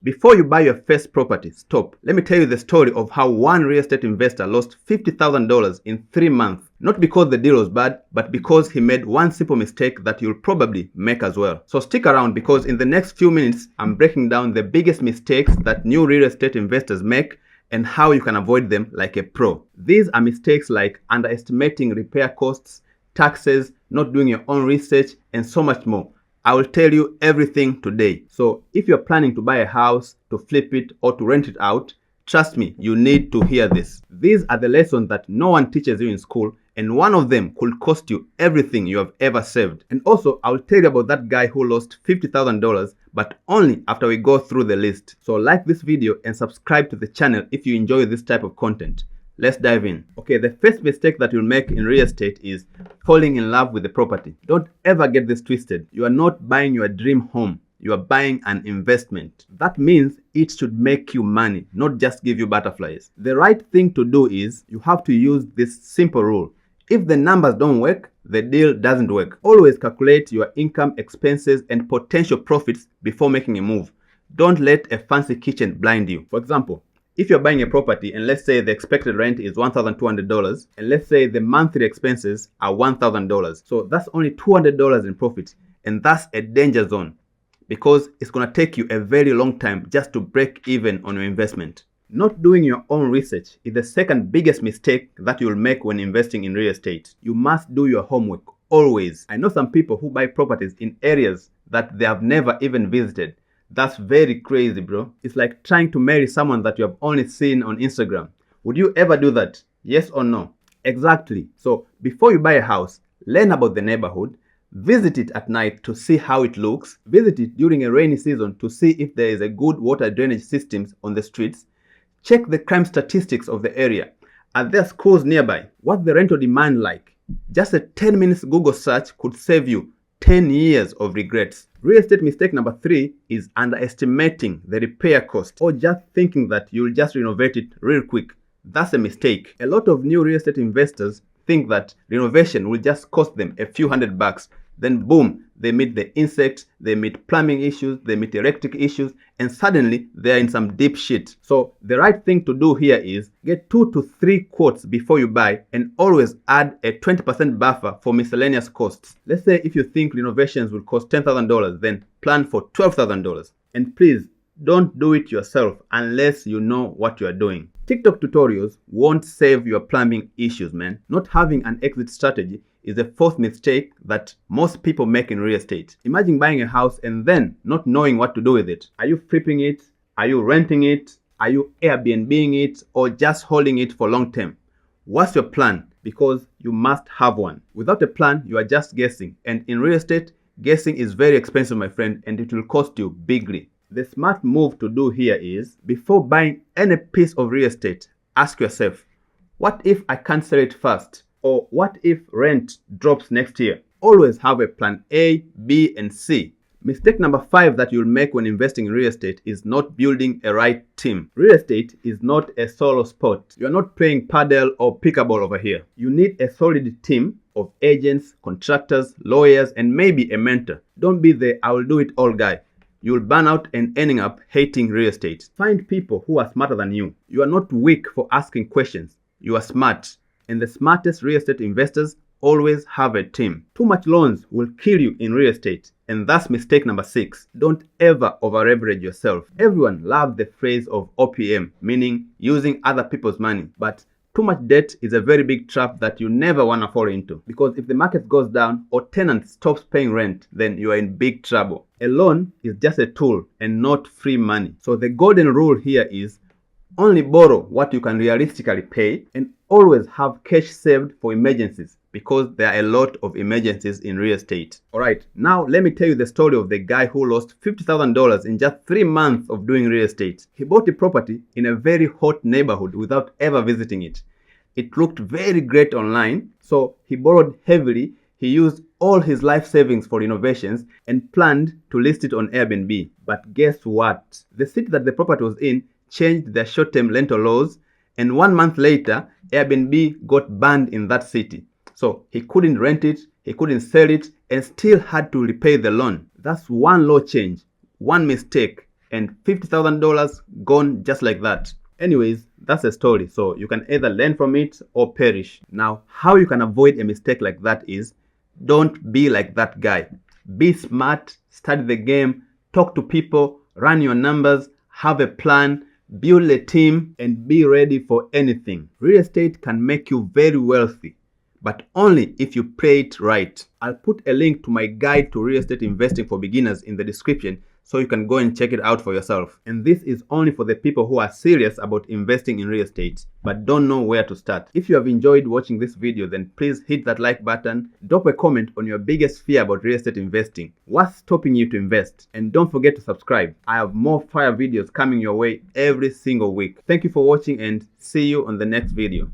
Before you buy your first property, stop. Let me tell you the story of how one real estate investor lost $50,000 in 3 months. Not because the deal was bad, but because he made one simple mistake that you'll probably make as well. So stick around, because in the next few minutes, I'm breaking down the biggest mistakes that new real estate investors make and how you can avoid them like a pro. These are mistakes like underestimating repair costs, taxes, not doing your own research, and so much more. I will tell you everything today. So if you're planning to buy a house, to flip it, or to rent it out, trust me, you need to hear this. These are the lessons that no one teaches you in school, and one of them could cost you everything you have ever saved. And also, I will tell you about that guy who lost $50,000, but only after we go through the list. So like this video and subscribe to the channel if you enjoy this type of content. Let's dive in. Okay, the first mistake that you'll make in real estate is falling in love with the property. Don't ever get this twisted. You are not buying your dream home. You are buying an investment. That means it should make you money, not just give you butterflies. The right thing to do is you have to use this simple rule. If the numbers don't work, the deal doesn't work. Always calculate your income, expenses, and potential profits before making a move. Don't let a fancy kitchen blind you. For example, if you're buying a property and let's say the expected rent is $1,200 and let's say the monthly expenses are $1,000. So that's only $200 in profit, and that's a danger zone because it's going to take you a very long time just to break even on your investment. Not doing your own research is the second biggest mistake that you'll make when investing in real estate. You must do your homework always. I know some people who buy properties in areas that they have never even visited. That's very crazy, bro. It's like trying to marry someone that you have only seen on Instagram. Would you ever do that? Yes or no? Exactly. So before you buy a house, learn about the neighborhood. Visit it at night to see how it looks. Visit it during a rainy season to see if there is a good water drainage systems on the streets. Check the crime statistics of the area. Are there schools nearby? What's the rental demand like? Just a 10 minutes Google search could save you 10 years of regrets. Real estate mistake number 3 is underestimating the repair cost or just thinking that you'll just renovate it real quick. That's a mistake. A lot of new real estate investors think that renovation will just cost them a few $100. Then boom, they meet the insects, they meet plumbing issues, they meet electric issues, and suddenly they're in some deep shit. So the right thing to do here is get 2 to 3 quotes before you buy and always add a 20% buffer for miscellaneous costs. Let's say if you think renovations will cost $10,000, then plan for $12,000. And please, don't do it yourself unless you know what you are doing. TikTok tutorials won't save your plumbing issues, man. Not having an exit strategy is the fourth mistake that most people make in real estate. Imagine buying a house and then not knowing what to do with it. Are you flipping it? Are you renting it? Are you Airbnb-ing it? Or just holding it for long term? What's your plan? Because you must have one. Without a plan, you are just guessing. And in real estate, guessing is very expensive, my friend, and it will cost you bigly. The smart move to do here is, before buying any piece of real estate, ask yourself, what if I can't sell it fast? Or what if rent drops next year? Always have a plan A, B, and C. Mistake number 5 that you'll make when investing in real estate is not building a right team. Real estate is not a solo sport. You're not playing paddle or pickleball over here. You need a solid team of agents, contractors, lawyers, and maybe a mentor. Don't be the I will do it all guy. You'll burn out and ending up hating real estate. Find people who are smarter than you. You are not weak for asking questions. You are smart. And the smartest real estate investors always have a team. Too much loans will kill you in real estate. And that's mistake number 6. Don't ever over-leverage yourself. Everyone loves the phrase of OPM, meaning using other people's money. But too much debt is a very big trap that you never want to fall into. Because if the market goes down or tenant stops paying rent, then you are in big trouble. A loan is just a tool and not free money. So the golden rule here is only borrow what you can realistically pay and always have cash saved for emergencies, because there are a lot of emergencies in real estate. Alright, now let me tell you the story of the guy who lost $50,000 in just 3 months of doing real estate. He bought a property in a very hot neighborhood without ever visiting it. It looked very great online, so he borrowed heavily. He used all his life savings for renovations and planned to list it on Airbnb. But guess what? The city that the property was in changed their short-term rental laws, and 1 month later, Airbnb got banned in that city. So he couldn't rent it, he couldn't sell it, and still had to repay the loan. That's one law change, one mistake, and $50,000 gone just like that. Anyways, that's a story, so you can either learn from it or perish. Now, how you can avoid a mistake like that is, don't be like that guy. Be smart, study the game, talk to people, run your numbers, have a plan, build a team, and be ready for anything. Real estate can make you very wealthy, but only if you play it right. I'll put a link to my guide to real estate investing for beginners in the description so you can go and check it out for yourself. And this is only for the people who are serious about investing in real estate but don't know where to start. If you have enjoyed watching this video, then please hit that like button, drop a comment on your biggest fear about real estate investing. What's stopping you to invest? And don't forget to subscribe. I have more fire videos coming your way every single week. Thank you for watching and see you on the next video.